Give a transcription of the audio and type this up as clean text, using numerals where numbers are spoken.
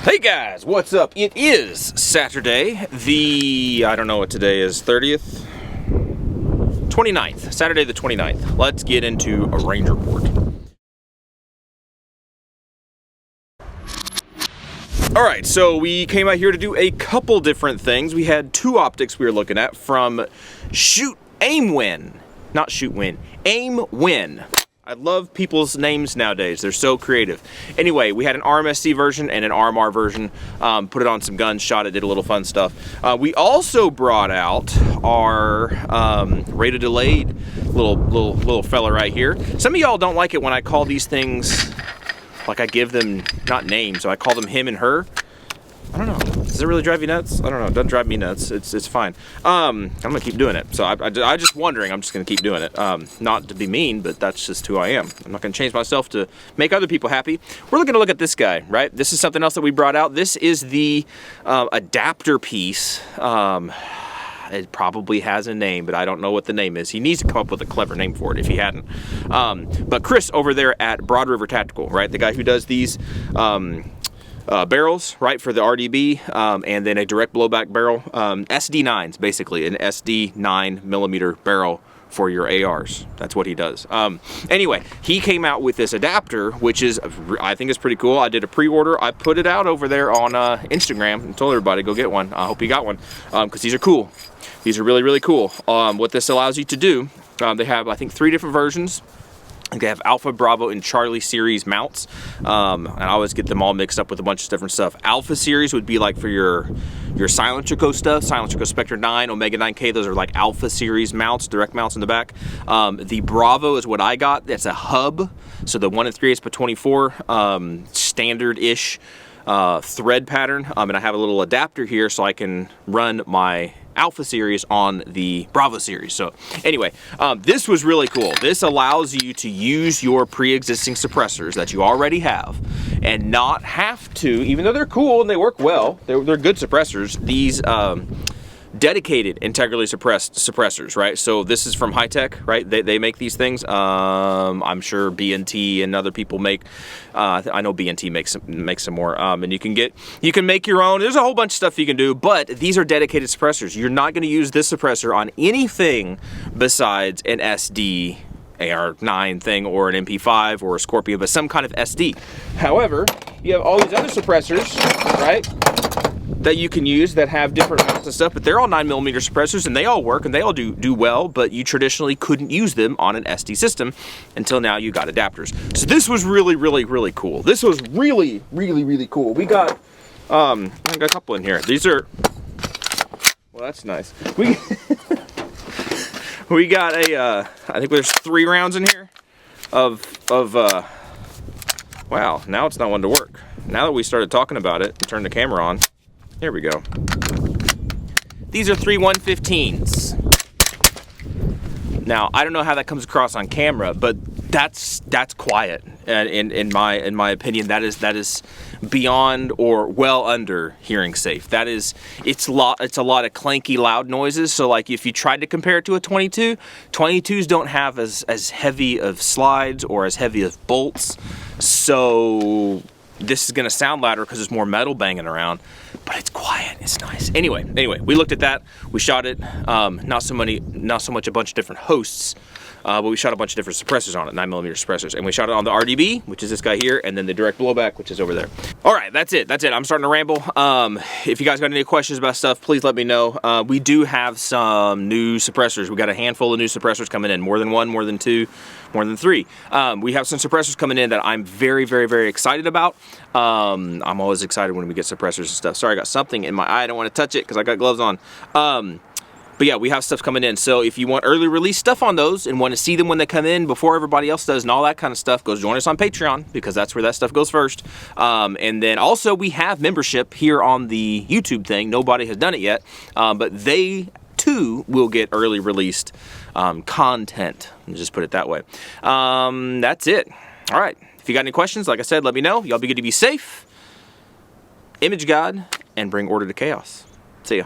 Hey guys, what's up? It is Saturday, I don't know what today is, 30th? 29th, Saturday the 29th. Let's get into a range report. Alright, so we came out here to do a couple different things. We had two optics we were looking at from Aim Win. I love people's names nowadays. They're so creative. Anyway, we had an RMSC version and an RMR version. Put it on some guns, shot it, did a little fun stuff. We also brought out our rated delayed little fella right here. Some of y'all don't like it when I call these things, like I give them, not names, so I call them him and her. I don't know. Does it really drive you nuts? I don't know. It doesn't drive me nuts. It's fine. I'm gonna keep doing it. So I just wondering. I'm just gonna keep doing it. Not to be mean, but that's just who I am. I'm not gonna change myself to make other people happy. We're looking to look at this guy, right? This is something else that we brought out. This is the adapter piece. It probably has a name, but I don't know what the name is. He needs to come up with a clever name for it if he hadn't. But Chris over there at Broad River Tactical, right? The guy who does these barrels, right, for the RDB, and then a direct blowback barrel, SD9s, basically, an SD 9mm barrel for your ARs. That's what he does. Anyway, he came out with this adapter, which is, I think is pretty cool. I did a pre-order. I put it out over there on Instagram and told everybody, go get one. I hope you got one, because these are cool. These are really, really cool. What this allows you to do, they have, I think, 3 different versions. They have Alpha, Bravo, and Charlie series mounts, and I always get them all mixed up with a bunch of different stuff. Alpha series would be like for your Silencer Co stuff, Silencer Co Spectre 9, Omega 9K, those are like Alpha series mounts, direct mounts in the back. The Bravo is what I got. That's a hub, so the 1 3/24 standard-ish thread pattern, and I have a little adapter here so I can run my Alpha series on the Bravo series. So anyway, this was really cool. This allows you to use your pre-existing suppressors that you already have and not have to, even though they're cool and they work well, they're good suppressors, these dedicated integrally suppressed suppressors, right? So this is from High Tech, right? They make these things. I'm sure B&T and other people make. I know B&T makes some more. And you can make your own. There's a whole bunch of stuff you can do, but these are dedicated suppressors. You're not going to use this suppressor on anything besides an SD AR9 thing or an MP5 or a Scorpion, but some kind of SD. However, you have all these other suppressors, right, that you can use that have different mounts and stuff, but they're all 9mm suppressors and they all work and they all do well, but you traditionally couldn't use them on an SD system until now you got adapters. So this was really, really, really cool. This was really, really, really cool. We got, I got a couple in here. These are, well, that's nice. We got a, I think there's 3 rounds in here of wow, now it's not one to work. Now that we started talking about it and turned the camera on, there we go. These are 3 115s. Now, I don't know how that comes across on camera, but that's quiet. And in my opinion, that is beyond or well under hearing safe. It's a lot of clanky, loud noises. So like if you tried to compare it to a 22, 22s don't have as heavy of slides or as heavy of bolts. So this is gonna sound louder because there's more metal banging around, but it's quiet, it's nice. Anyway, we looked at that, we shot it, not so much a bunch of different hosts, but we shot a bunch of different suppressors on it, 9mm suppressors, and we shot it on the RDB, which is this guy here, and then the direct blowback, which is over there. All right, that's it, I'm starting to ramble. If you guys got any questions about stuff, please let me know. We do have some new suppressors. We got a handful of new suppressors coming in, more than 1, more than 2, more than 3. We have some suppressors coming in that I'm very, very, very excited about. I'm always excited when we get suppressors and stuff. Sorry, I got something in my eye. I don't want to touch it because I got gloves on. But yeah, we have stuff coming in. So if you want early release stuff on those and want to see them when they come in before everybody else does and all that kind of stuff, go join us on Patreon because that's where that stuff goes first. And then also we have membership here on the YouTube thing. Nobody has done it yet, but they too will get early released content. Just put it that way. That's it. All right. If you got any questions, like I said, let me know. Y'all be good to be safe. Image God and bring order to chaos. See ya.